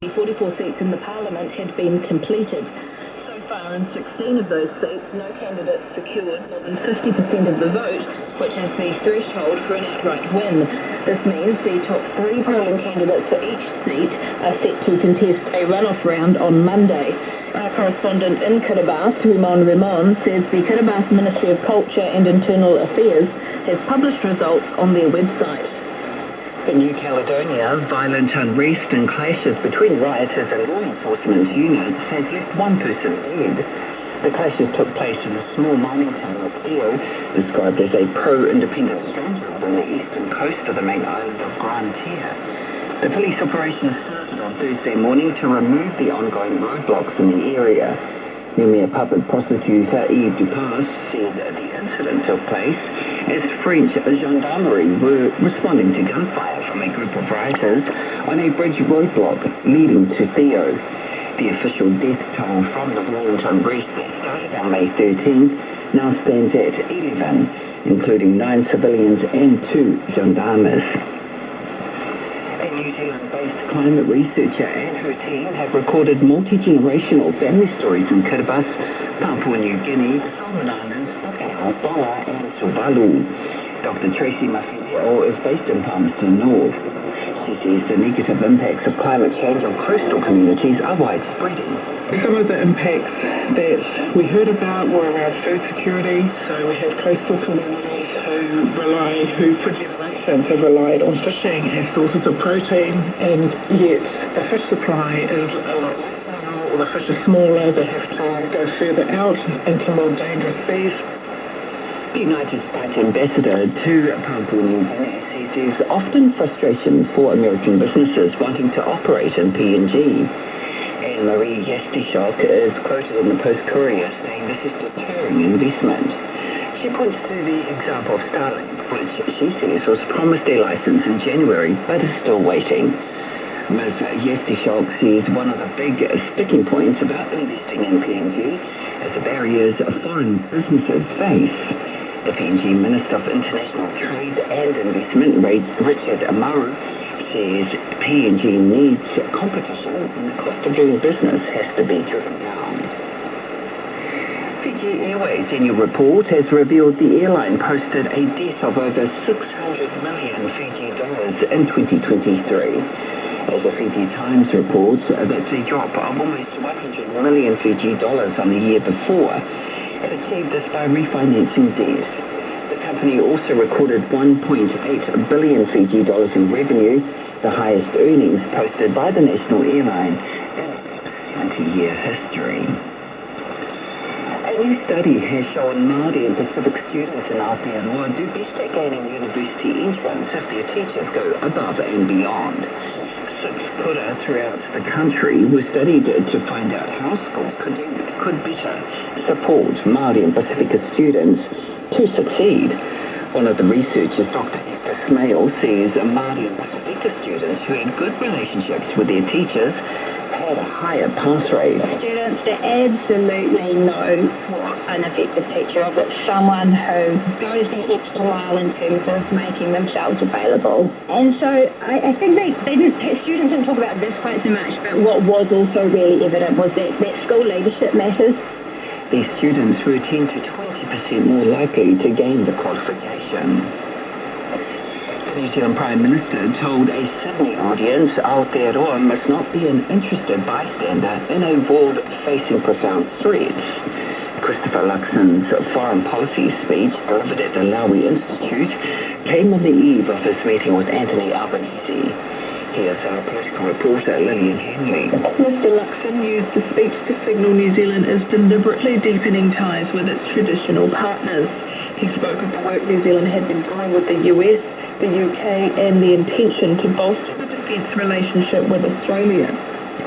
The 44 seats in the Parliament had been completed. So far, in 16 of those seats, no candidate secured more than 50% of the vote, which is the threshold for an outright win. This means the top three polling candidates for each seat are set to contest a runoff round on Monday. Our correspondent in Kiribati, Ramon, says the Kiribati Ministry of Culture and Internal Affairs has published results on their website. In New Caledonia, violent unrest and clashes between rioters and law enforcement units has left one person dead. The clashes took place in a small mining town of Eo, described as a pro-independent stronghold on the eastern coast of the main island of Grand Tier. The police operation started on Thursday morning to remove the ongoing roadblocks in the area. Premier Public Prosecutor Yves Dupas said the incident took place as French gendarmerie were responding to gunfire from a group of rioters on a bridge roadblock leading to Theo. The official death toll from the violent unrest that started on May 13th now stands at 11, including 9 civilians and 2 gendarmes. A New Zealand-based climate researcher and her team have recorded multi-generational family stories in Kiribati, Papua New Guinea, the Solomon Islands, Pokemon, Boa and Tuvalu. Dr. Tracy Mafideo is based in Palmerston North. She says the negative impacts of climate change on coastal communities are widespread. Some of the impacts that we heard about were around food security. So we have coastal communities who for generations have relied on fishing as sources of protein, and yet the fish supply is a lot less now, or the fish are smaller, they have to go further out into more dangerous seas. The United States ambassador to Papua New Guinea says there's often frustration for American businesses wanting to operate in PNG. Anne-Marie Yastishok is quoted in the Post-Courier saying this is deterring investment. She points to the example of Starlink, which she says was promised a license in January, but is still waiting. Ms. Yastishok says one of the big sticking points about investing in PNG is the barriers foreign businesses face. The PNG Minister of International Trade and Investment, Richard Amaru, says PNG needs competition and the cost of doing business has to be driven down. Fiji Airways' annual report has revealed the airline posted a debt of over 600 million Fiji dollars in 2023. As the Fiji Times reports, that's a drop of almost 100 million Fiji dollars on the year before. It achieved this by refinancing debt. The company also recorded 1.8 billion Fiji dollars in revenue, the highest earnings posted by the national airline in its 70-year history. A new study has shown Māori and Pacific students in Aotearoa do best at gaining university entrance if their teachers go above and beyond. 6 kura throughout the country were studied to find out how schools could better support Māori and Pacifica students to succeed. One of the researchers, Dr. Esther Smale, says Māori and Pacifica students who had good relationships with their teachers had a higher pass rate. Students that absolutely know what an effective teacher is. It's someone who goes the extra mile in terms of making themselves available. And so I think students didn't talk about this quite so much, but what was also really evident was that school leadership matters. These students were 10 to 20% more likely to gain the qualification. The New Zealand Prime Minister told a Sydney audience Aotearoa must not be an interested bystander in a world facing profound threats. Christopher Luxon's foreign policy speech delivered at the Laui Institute came on the eve of his meeting with Anthony Albanese. Here's our political reporter Lillian Henley. Mr. Luxon used the speech to signal New Zealand is deliberately deepening ties with its traditional partners. He spoke of the work New Zealand had been doing with the US, the UK and the intention to bolster the defence relationship with Australia.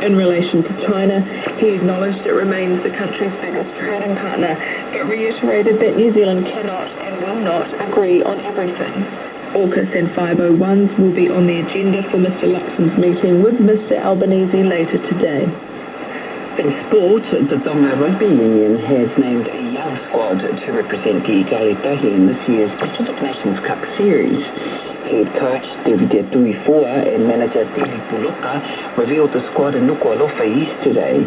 In relation to China, he acknowledged it remains the country's biggest trading partner, but reiterated that New Zealand cannot and will not agree on everything. AUKUS and 501s will be on the agenda for Mr. Luxon's meeting with Mr. Albanese later today. In sport, the Tonga Rugby Union has named a young squad to represent the Galetahi in this year's Pacific Nations Cup Series. The head coach David Tuifua and manager Tili Puluka revealed the squad in Nuku'alofa yesterday.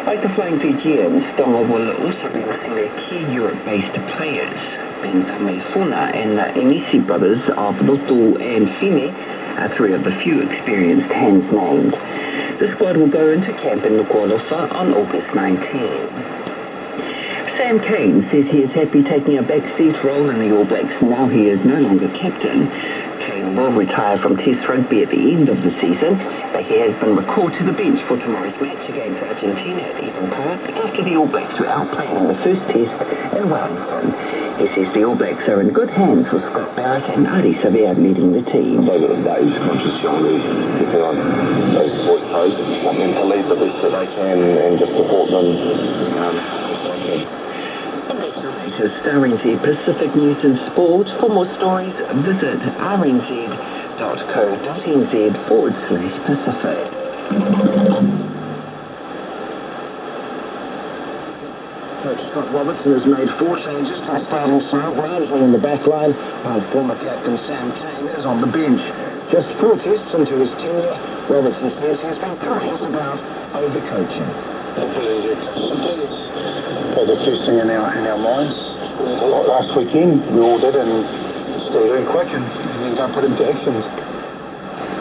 Like the Flying Fijians, Tonga will also be missing their key Europe-based players. Ben Tamefuna and the Emisi brothers of Lotu and Fine are three of the few experienced hands named. The squad will go into camp in Nuku'alofa on August 19. Sam Cane says he is happy taking a backseat role in the All Blacks now he is no longer captain. Cane will retire from Test rugby at the end of the season, but he has been recalled to the bench for tomorrow's match against Argentina at Eden Park after the All Blacks were outplayed in the first Test in Wellington. He says the All Blacks are in good hands with Scott Barrett and Ari Savea leading the team. Those are the days conscious youngly, particularly on those boys' toes. Want them to lead the best that they can and just support them. RNZ Pacific News and Sport. For more stories, visit rnz.co.nz/Pacific. Coach Scott Robertson has made 4 changes to the starting side, largely in the back line, while former captain Sam Cane is on the bench. Just 4 tests into his tenure, Robertson says he has been cautious about over-coaching. Simply, it's probably the first thing in our minds. We did a lot last weekend, we all did, and still doing quick, and then go put into actions.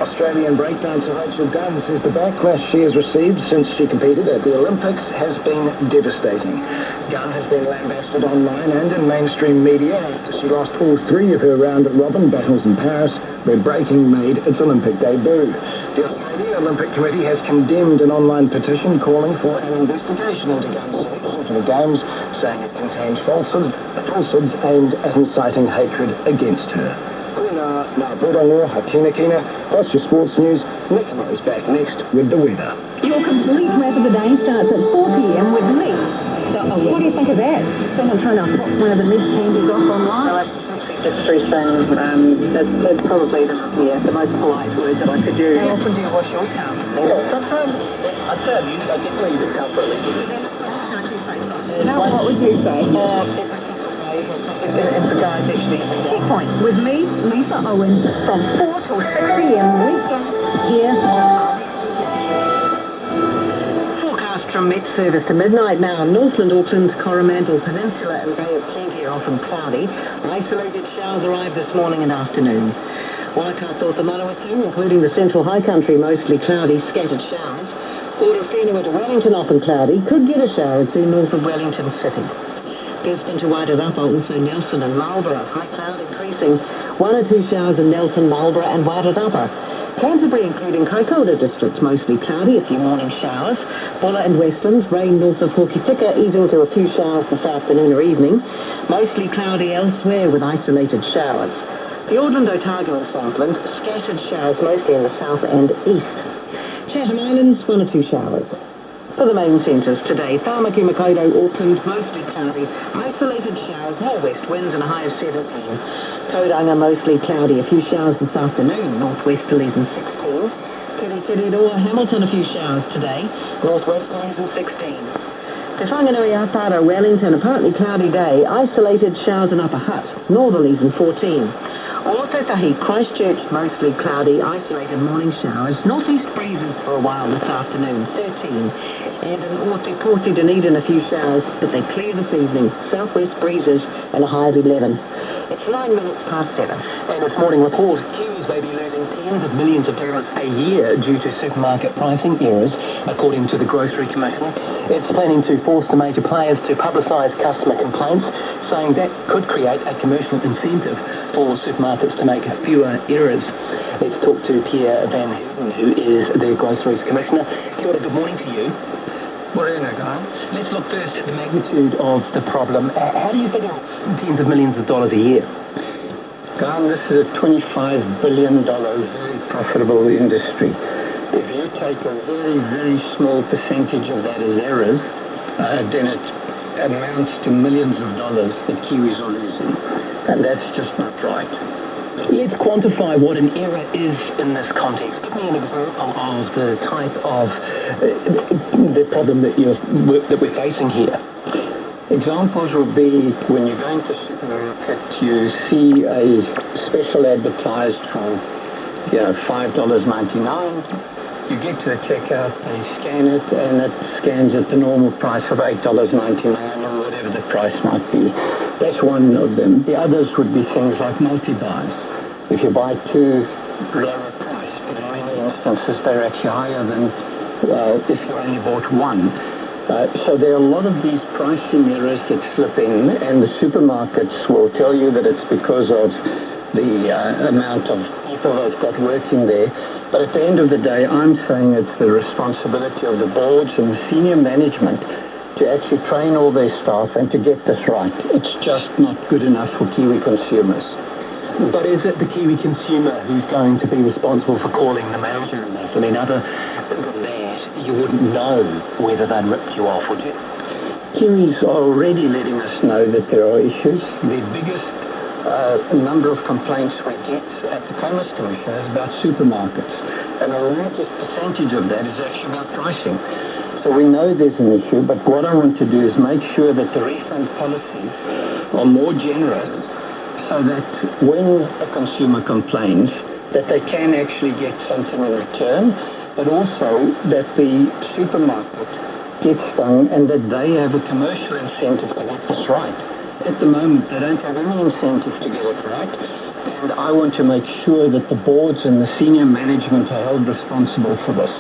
Australian breakdancer Rachel Gunn says the backlash she has received since she competed at the Olympics has been devastating. Gunn has been lambasted online and in mainstream media after she lost all 3 of her round-robin battles in Paris, where breaking made its Olympic debut. The Australian Olympic Committee has condemned an online petition calling for an investigation into Gunn's selection to the Games, saying it contained falsehoods aimed at inciting hatred against her. That's your sports news. Nicola is back next with the weather. Your complete wrap of the day starts at 4 p.m. with me. What do you think of that? Someone trying to pop one of the meat candies off online? No, it's three things. It's probably the most polite word that I could use. How often do you wash your car? Sometimes I tell you, I get leave it comfortably. Now, what would you say? In regards actually. Checkpoint with me, Lisa Owens, from 4 till 6 p.m. weekend here. Forecast from Met Service to midnight now. Northland, Auckland, Coromandel Peninsula and Bay of Plenty are often cloudy. Isolated showers arrive this morning and afternoon. Waikato to Manawatu, including the central high country, mostly cloudy, scattered showers. Port of Whenua to Wellington, often cloudy. Could get a shower or 2 north of Wellington City. Brisbane to Wairarapa, also Nelson and Marlborough. High cloud increasing. 1 or 2 showers in Nelson, Marlborough and Wairarapa. Canterbury, including Kaikoura districts, mostly cloudy, a few morning showers. Bulla and Westlands, rain north of Hokitika, easing to a few showers this afternoon or evening. Mostly cloudy elsewhere with isolated showers. The Auckland, Otago and Southland, scattered showers mostly in the south and east. Chatham Islands, 1 or 2 showers. For the main centres today, Whamaki, Makaurau, Auckland, mostly cloudy, isolated showers, more west winds and a high of 17. Tauranga, mostly cloudy, a few showers this afternoon, northwesterlies and 16. Kirikiriroa, Hamilton, a few showers today, northwesterlies and 16. Te Whanganui, Atara, Wellington, a partly cloudy day, isolated showers in Upper Hutt, northerlies and 14. Ōtautahi, Christchurch, mostly cloudy, isolated morning showers, northeast breezes for a while this afternoon, 13. And in Ōtepoti, Dunedin, a few showers, but they clear this evening, southwest breezes and a high of 11. It's 9 minutes past 7. And this morning report, Kiwis may be losing tens of millions of dollars a year due to supermarket pricing errors, according to the Grocery Commission. It's planning to force the major players to publicise customer complaints, saying that could create a commercial incentive for supermarkets to make fewer errors. Let's talk to Pierre Van Heerden, who is the Groceries Commissioner. Kia ora, good morning to you. Morena, Gunn. Let's look first at the magnitude of the problem. How do you figure it's tens of millions of dollars a year? Gunn, this is a $25 billion very profitable industry. If you take a very, very small percentage of that as errors, then it amounts to millions of dollars that Kiwis are losing. And that's just not right. Let's quantify what an error is in this context. Give me an example of the type of the problem that we're facing here. Examples would be when you go into a supermarket, you see a special advertised for, $5.99. You get to the checkout, they scan it, and it scans at the normal price of $8.99 or whatever the price might be. That's one of them. The others would be things like multi-buys. If you buy two lower price, but in many instances they're actually higher than if you only bought one. So there are a lot of these pricing errors that slip in, and the supermarkets will tell you that it's because of the amount of people they've got working there. But at the end of the day, I'm saying it's the responsibility of the boards and the senior management to actually train all their staff and to get this right. It's just not good enough for Kiwi consumers. But is it the Kiwi consumer who's going to be responsible for calling the manager in this? I mean, other than that, you wouldn't know whether they'd ripped you off, would you? Kiwis are already letting us know that there are issues. The biggest number of complaints we get at the Commerce Commission is about supermarkets. And the largest percentage of that is actually about pricing. So we know there's an issue, but what I want to do is make sure that the refund policies are more generous, so that when a consumer complains, that they can actually get something in return, but also that the supermarket gets stung and that they have a commercial incentive to get this right. At the moment, they don't have any incentive to get it right, and I want to make sure that the boards and the senior management are held responsible for this.